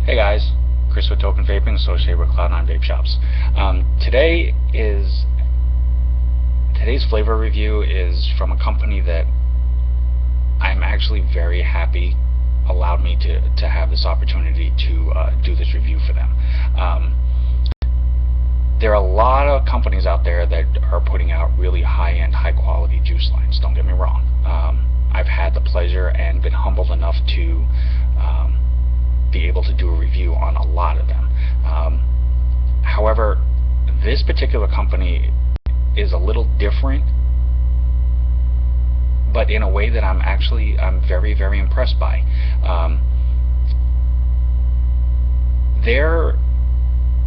Hey guys, Chris with Token Vaping, associated with Cloud9 Vape Shops. Today's flavor review is from a company that I'm actually very happy allowed me to have this opportunity to do this review for them. There are a lot of companies out there that are putting out really high-end, high-quality juice lines. Don't get me wrong. I've had the pleasure and been humbled enough to be able to do a review on a lot of them. However, this particular company is a little different, but in a way that I'm very, very impressed by. Their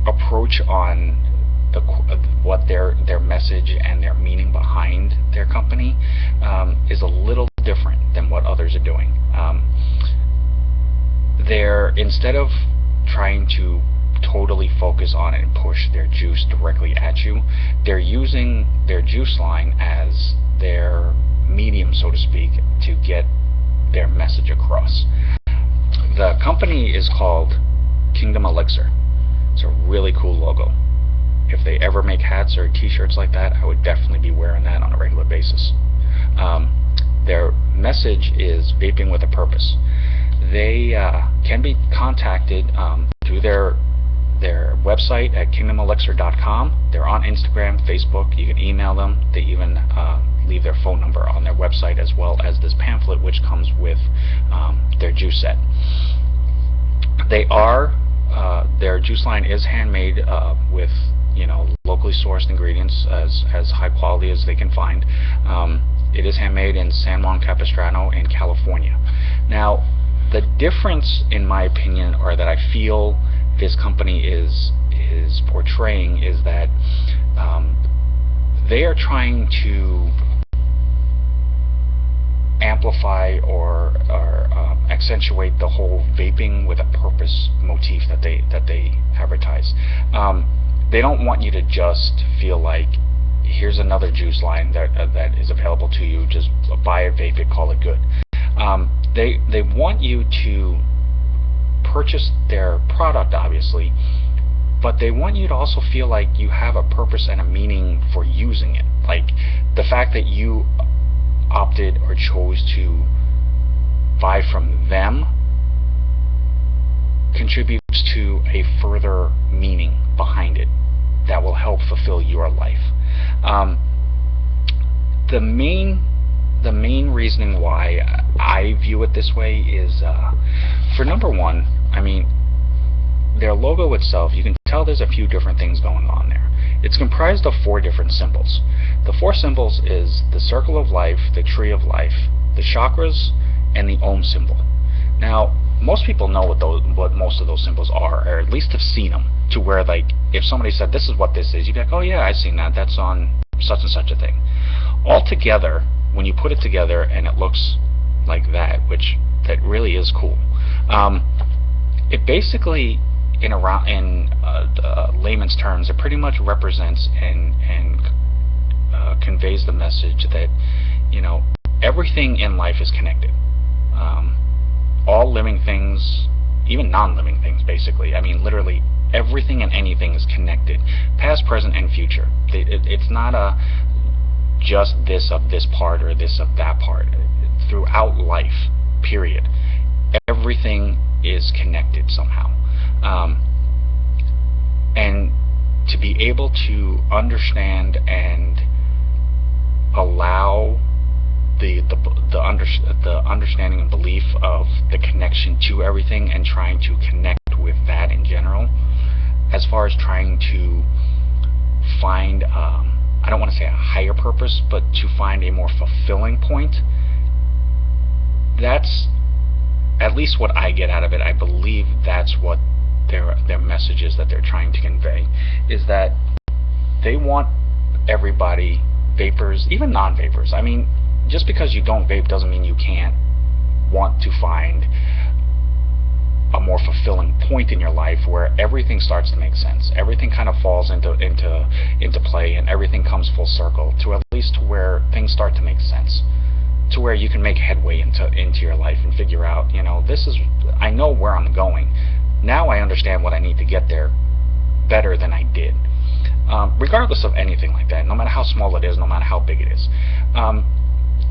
approach on what their message and their meaning behind their company is a little different than what others are doing. Instead of trying to totally focus on it and push their juice directly at you, they're using their juice line as their medium, so to speak, to get their message across. The company is called Kingdom Elixir. It's a really cool logo. If they ever make hats or t-shirts like that, I would definitely be wearing that on a regular basis. Their message is vaping with a purpose. They can be contacted through their website at kingdomelixir.com. They're on Instagram, Facebook. You can email them. They even leave their phone number on their website, as well as this pamphlet which comes with their juice set. Their juice line is handmade with locally sourced ingredients as high quality as they can find. It is handmade in San Juan Capistrano in California. Now, the difference, in my opinion, or that I feel this company is portraying, is that they are trying to amplify or accentuate the whole vaping with a purpose motif that they advertise. They don't want you to just feel like, here's another juice line that is available to you, just buy it, vape it, call it good. They want you to purchase their product, obviously, but they want you to also feel like you have a purpose and a meaning for using it. Like the fact that you opted or chose to buy from them contributes to a further meaning behind it that will help fulfill your life. The main reasoning why I view it this way is, for number one, I mean, their logo itself, you can tell there's a few different things going on there. It's comprised of 4 different symbols. The 4 symbols is the circle of life, the tree of life, the chakras, and the Om symbol. Now, most people know what most of those symbols are, or at least have seen them, to where, like, if somebody said this is what this is, you'd be like, oh yeah, I've seen that, that's on such and such a thing. All together, when you put it together and it looks like that, that really is cool. It basically, in layman's terms, it pretty much represents and conveys the message that everything in life is connected. All living things, even non-living things, basically. I mean, literally everything and anything is connected, past, present, and future. It's not just this of this part or this of that part. Throughout life, period, everything is connected somehow. And to be able to understand and allow the understanding and belief of the connection to everything, and trying to connect with that in general, as far as trying to find, I don't want to say a higher purpose, but to find a more fulfilling point. That's at least what I get out of it. I believe that's what their message is that they're trying to convey, is that they want everybody, vapers, even non-vapers. I mean, just because you don't vape doesn't mean you can't want to find a more fulfilling point in your life where everything starts to make sense. Everything kind of falls into play, and everything comes full circle, to at least where things start to make sense, to where you can make headway into your life and figure out, this is, I know where I'm going. Now I understand what I need to get there better than I did. Regardless of anything like that, no matter how small it is, no matter how big it is.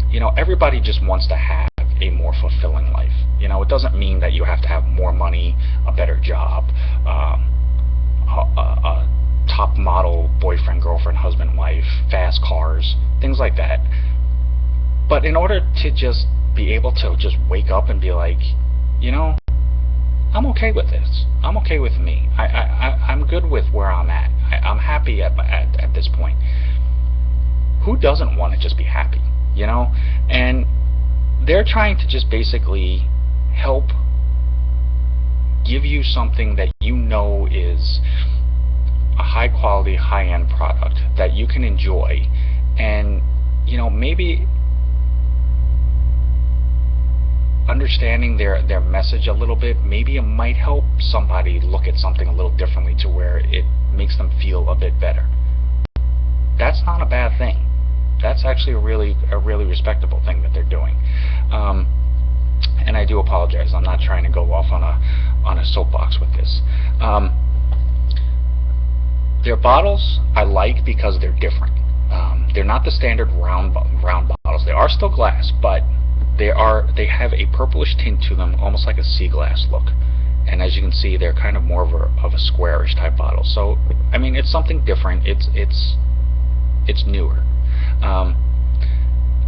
You know, everybody just wants to have a more fulfilling life. You know, it doesn't mean that you have to have more money, a better job, a top model boyfriend, girlfriend, husband, wife, fast cars, things like that. But in order to just be able to just wake up and be like, you know, I'm okay with this. I'm okay with me. I'm good with where I'm at. I'm happy at this point. Who doesn't want to just be happy, you know? And they're trying to just basically help give you something that you know is a high quality, high end product that you can enjoy. And, you know, maybe understanding their message a little bit, maybe it might help somebody look at something a little differently to where it makes them feel a bit better. That's not a bad thing. That's actually a really respectable thing that they're doing. And I do apologize. I'm not trying to go off on a soapbox with this. Their bottles I like because they're different. They're not the standard round bottles. They are still glass, but they have a purplish tint to them, almost like a sea glass look. And as you can see, they're kind of more of a squarish type bottle. So I mean, it's something different. It's newer.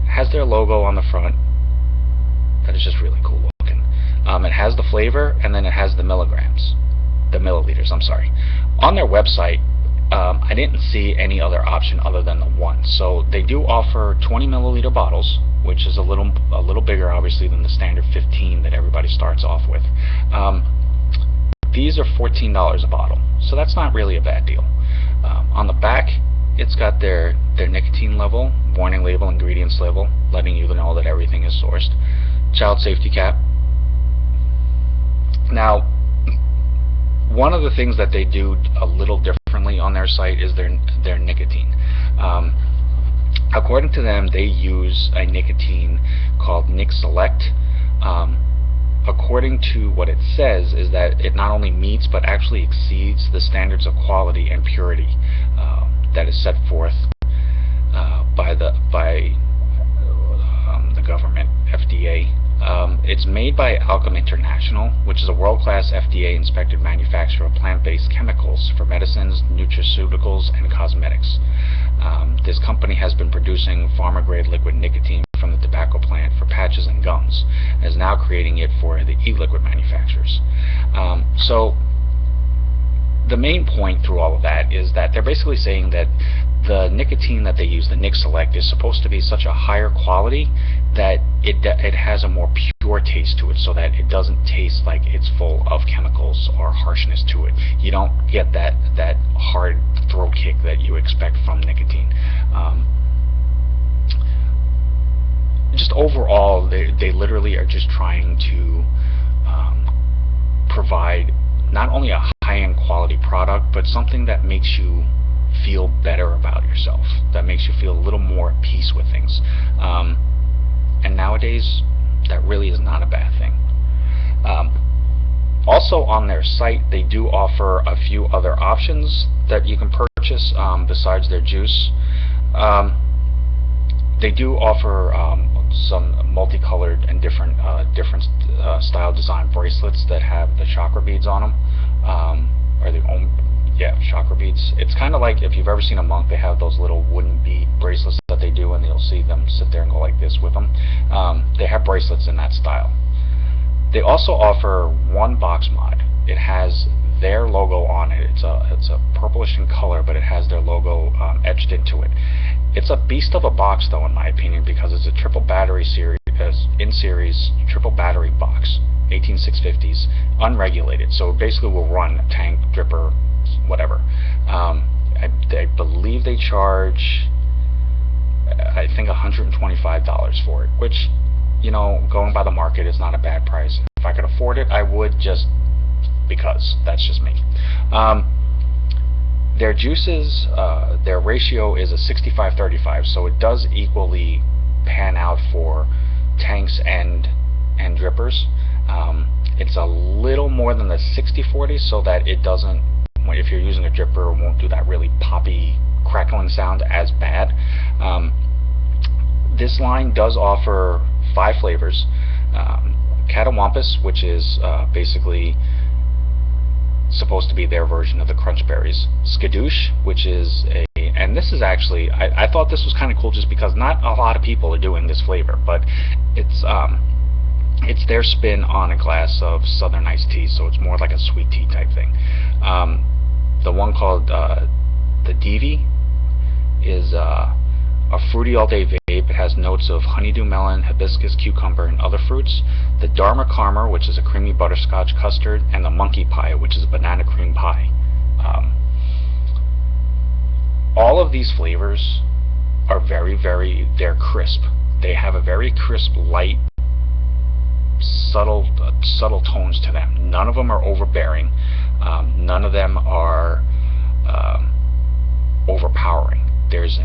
Has their logo on the front. That is just really cool looking. It has the flavor, and then it has the milliliters. I'm sorry. On their website, I didn't see any other option other than the one. So they do offer 20 milliliter bottles, which is a little bigger, obviously, than the standard 15 that everybody starts off with. These are $14 a bottle, so that's not really a bad deal. On the back, it's got their nicotine level, warning label, ingredients label, letting you know that everything is sourced. Child safety cap. Now, one of the things that they do a little differently on their site is their nicotine. According to them, they use a nicotine called Nic Select. According to what it says, is that it not only meets but actually exceeds the standards of quality and purity that is set forth by the government, FDA. It's made by Alchem International, which is a world-class FDA-inspected manufacturer of plant-based chemicals for medicines, nutraceuticals, and cosmetics. This company has been producing pharma-grade liquid nicotine from the tobacco plant for patches and gums, and is now creating it for the e-liquid manufacturers. So the main point through all of that is that they're basically saying that the nicotine that they use, the Nic Select, is supposed to be such a higher quality that it has a more pure taste to it, so that it doesn't taste like it's full of chemicals or harshness to it. You don't get that hard throat kick that you expect from nicotine. Just overall, they literally are just trying to provide not only a high-end quality product, but something that makes you feel better about yourself, that makes you feel a little more at peace with things. And nowadays, that really is not a bad thing. Also on their site, they do offer a few other options that you can purchase besides their juice. They do offer some multicolored and different style design bracelets that have the chakra beads on them, or the chakra beads. It's kind of like if you've ever seen a monk, they have those little wooden bead bracelets that they do, and you'll see them sit there and go like this with them. They have bracelets in that style. They also offer one box mod. It has their logo on it. It's a purplish in color, but it has their logo etched into it. It's a beast of a box, though, in my opinion, because it's a triple battery series, in-series triple battery box, 18650s, unregulated. So it basically will run a tank, dripper, whatever. I believe they charge, I think, $125 for it, which, you know, going by the market, is not a bad price. If I could afford it, I would, just because that's just me. Their juices, their ratio is a 65-35, so it does equally pan out for tanks and drippers. It's a little more than the 60/40, so that it doesn't, if you're using a dripper, it won't do that really poppy crackling sound as bad. This line does offer 5 flavors. Catawampus, which is basically supposed to be their version of the crunch berries. SKA Doosh, which is and this is actually, I thought this was kind of cool just because not a lot of people are doing this flavor, but it's their spin on a glass of southern iced tea, so it's more like a sweet tea type thing. The one called the Divi is a fruity all-day vape. It has notes of honeydew melon, hibiscus, cucumber, and other fruits. The Dharma caramel, which is a creamy butterscotch custard, and the monkey pie, which is a banana cream pie. All of these flavors are they're crisp. They have a very crisp, light, subtle tones to them. None of them are overbearing. None of them are overpowering. There's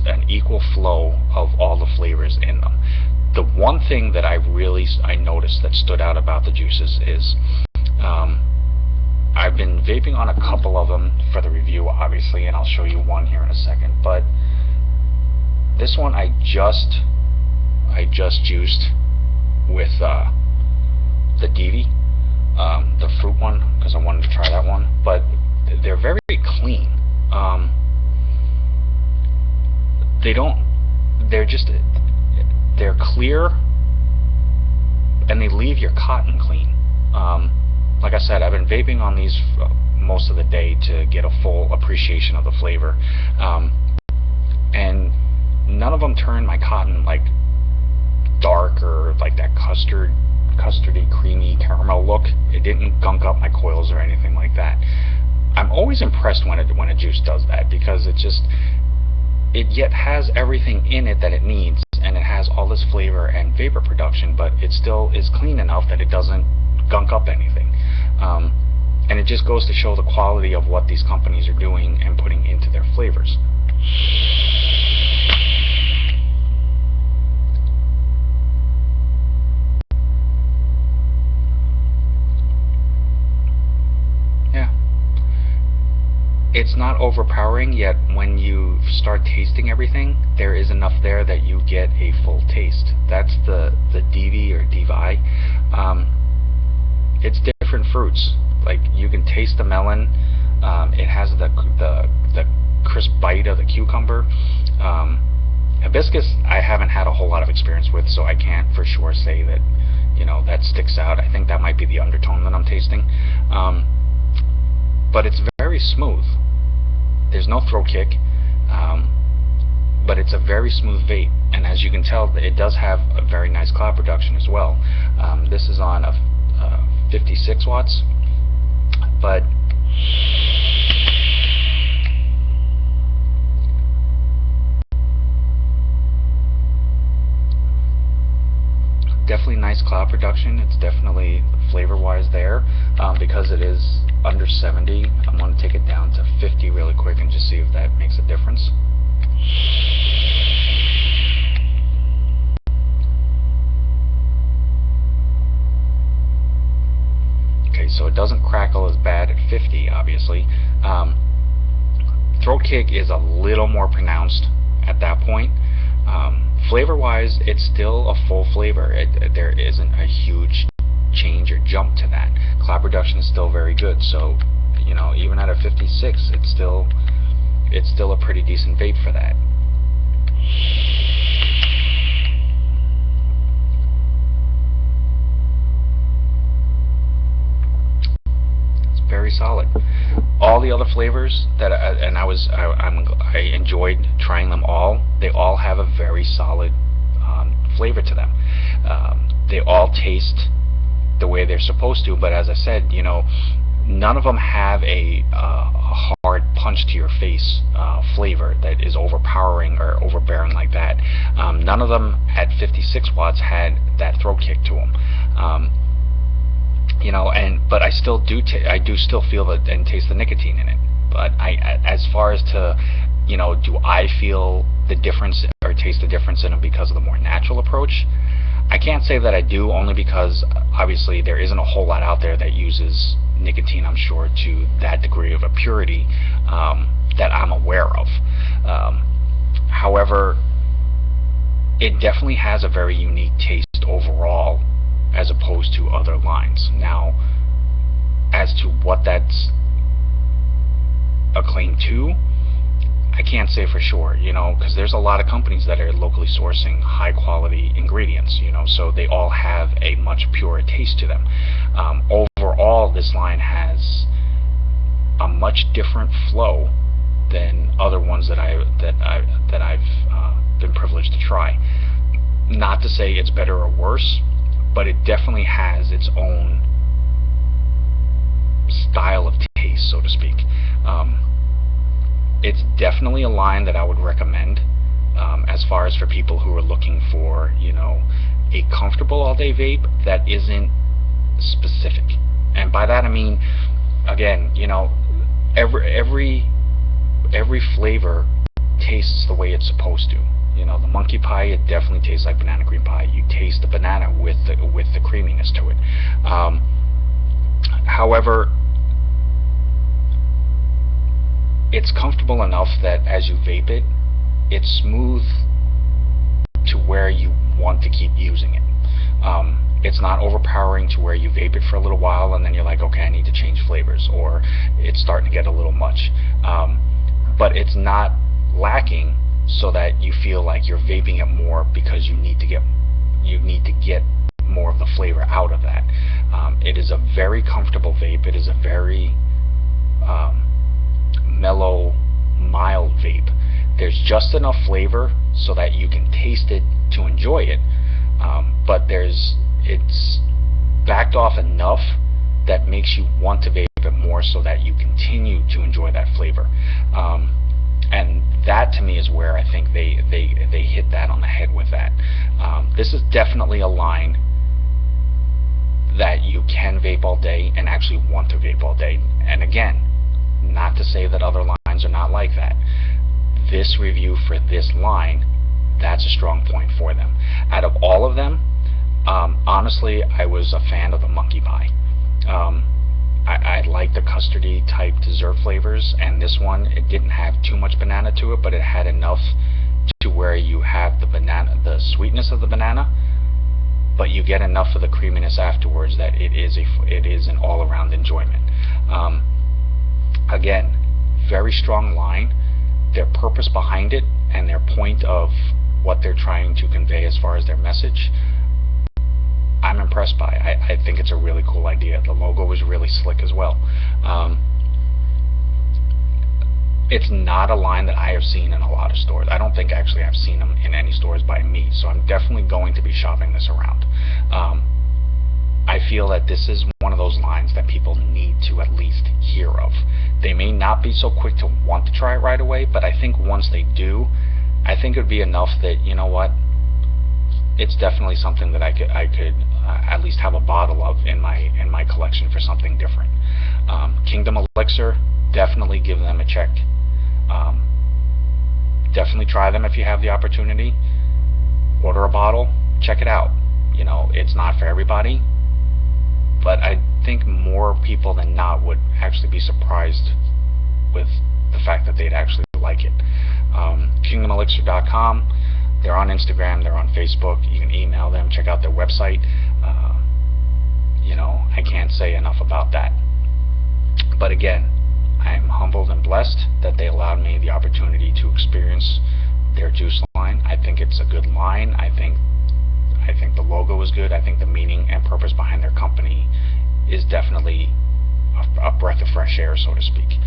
an equal flow of all the flavors in them. The one thing that I noticed that stood out about the juices is I've been vaping on a couple of them for the review, obviously, and I'll show you one here in a second, but this one I just juiced with the Divi, the fruit one, because I wanted to try that one. But they're very clean. They're clear, and they leave your cotton clean. Like I said, I've been vaping on these most of the day to get a full appreciation of the flavor, and none of them turn my cotton like dark or like that custardy, creamy caramel look. It didn't gunk up my coils or anything like that. I'm always impressed when a juice does that, because it yet has everything in it that it needs, and it has all this flavor and vapor production, but it still is clean enough that it doesn't gunk up anything. And it just goes to show the quality of what these companies are doing and putting into their flavors. Yeah. It's not overpowering, yet when you start tasting everything, there is enough there that you get a full taste. That's the Divi or Divi. It's different fruits. Like, you can taste the melon. It has the crisp bite of the cucumber. Hibiscus, I haven't had a whole lot of experience with, so I can't for sure say that, that sticks out. I think that might be the undertone that I'm tasting. But it's very smooth. There's no throat kick, but it's a very smooth vape, and as you can tell, it does have a very nice cloud production as well. This is on a 56 watts, but definitely nice cloud production. It's definitely flavor-wise there. Because it is under 70, I'm going to take it down to 50 really quick and just see if that makes a difference. Okay, so it doesn't crackle as bad at 50, obviously. Throat kick is a little more pronounced at that point. Flavor-wise, it's still a full flavor. There isn't a huge change or jump to that. Cloud production is still very good, so even at a 56, it's still a pretty decent vape for that. It's very solid. All the other flavors that I enjoyed trying them all. They all have a very solid flavor to them. They all taste the way they're supposed to, but as I said, none of them have a hard punch to your face flavor that is overpowering or overbearing like that. None of them at 56 watts had that throat kick to them. But I still do still feel and taste the nicotine in it. But as far as to, do I feel the difference or taste the difference in them because of the more natural approach? I can't say that I do, only because obviously there isn't a whole lot out there that uses nicotine, I'm sure, to that degree of a purity that I'm aware of. However, it definitely has a very unique taste overall as opposed to other lines. Now, as to what that's a claim to, I can't say for sure, because there's a lot of companies that are locally sourcing high quality ingredients, so they all have a much purer taste to them. Overall, this line has a much different flow than other ones that I've been privileged to try. Not to say it's better or worse, but it definitely has its own style of taste, so to speak. It's definitely a line that I would recommend as far as for people who are looking for, a comfortable all-day vape that isn't specific. And by that I mean, again, every flavor tastes the way it's supposed to. The monkey pie, it definitely tastes like banana cream pie. You taste the banana with the creaminess to it. However, it's comfortable enough that as you vape it, it's smooth to where you want to keep using it. It's not overpowering to where you vape it for a little while and then you're like, okay, I need to change flavors, or it's starting to get a little much. But it's not lacking so that you feel like you're vaping it more because you need to get more of the flavor out of that. It is a very comfortable vape. It is a very mellow, mild vape. There's just enough flavor so that you can taste it to enjoy it, but it's backed off enough that makes you want to vape it more so that you continue to enjoy that flavor. And that to me is where I think they hit that on the head with that. This is definitely a line that you can vape all day and actually want to vape all day. And again, not to say that other lines are not like that. This review for this line, that's a strong point for them. Out of all of them, honestly, I was a fan of the monkey pie. I like the custardy type dessert flavors, and this one, it didn't have too much banana to it, but it had enough to where you have the sweetness of the banana, but you get enough of the creaminess afterwards that it is an all-around enjoyment. Again, very strong line. Their purpose behind it and their point of what they're trying to convey as far as their message, I'm impressed by. I think it's a really cool idea. The logo is really slick as well. It's not a line that I have seen in a lot of stores. I don't think actually I've seen them in any stores by me, so I'm definitely going to be shopping this around. I feel that this is one of those lines that people need to at least hear of. They may not be so quick to want to try it right away, but I think once they do, I think it would be enough that, you know what, it's definitely something that I could at least have a bottle of in my collection for something different. Kingdom Elixir, definitely give them a check. Definitely try them if you have the opportunity. Order a bottle, check it out. It's not for everybody, but I think more people than not would actually be surprised with the fact that they'd actually like it. KingdomElixir.com. They're on Instagram, they're on Facebook. You can email them, check out their website. I can't say enough about that. But again, I'm humbled and blessed that they allowed me the opportunity to experience their juice line. I think it's a good line. I think the logo is good. I think the meaning and purpose behind their company is definitely a breath of fresh air, so to speak.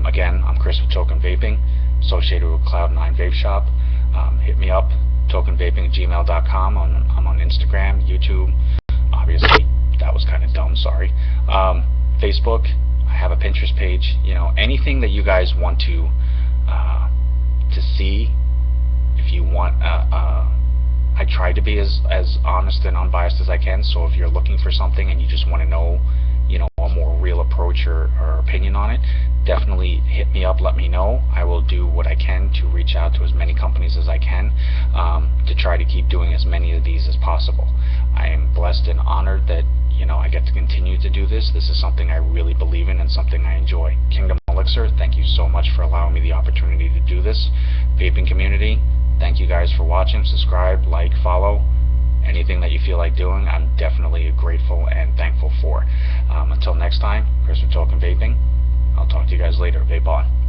Again, I'm Chris with Token Vaping, associated with Cloud9 Vape Shop. Hit me up, tokenvaping@gmail.com. I'm on Instagram, YouTube, obviously. That was kind of dumb, sorry. Facebook, I have a Pinterest page. Anything that you guys want to see, if you want. I try to be as honest and unbiased as I can. So if you're looking for something and you just want to know, a more real real approach or opinion on it, definitely hit me up, let me know. I will do what I can to reach out to as many companies as I can, to try to keep doing as many of these as possible. I am blessed and honored that, you know, I get to continue to do this. This is something I really believe in and something I enjoy. Kingdom Elixir, thank you so much for allowing me the opportunity to do this. Vaping community, thank you guys for watching. Subscribe, like, follow. Anything that you feel like doing, I'm definitely grateful and thankful for. Until next time, Chris for Talking Vaping. I'll talk to you guys later. Vape on.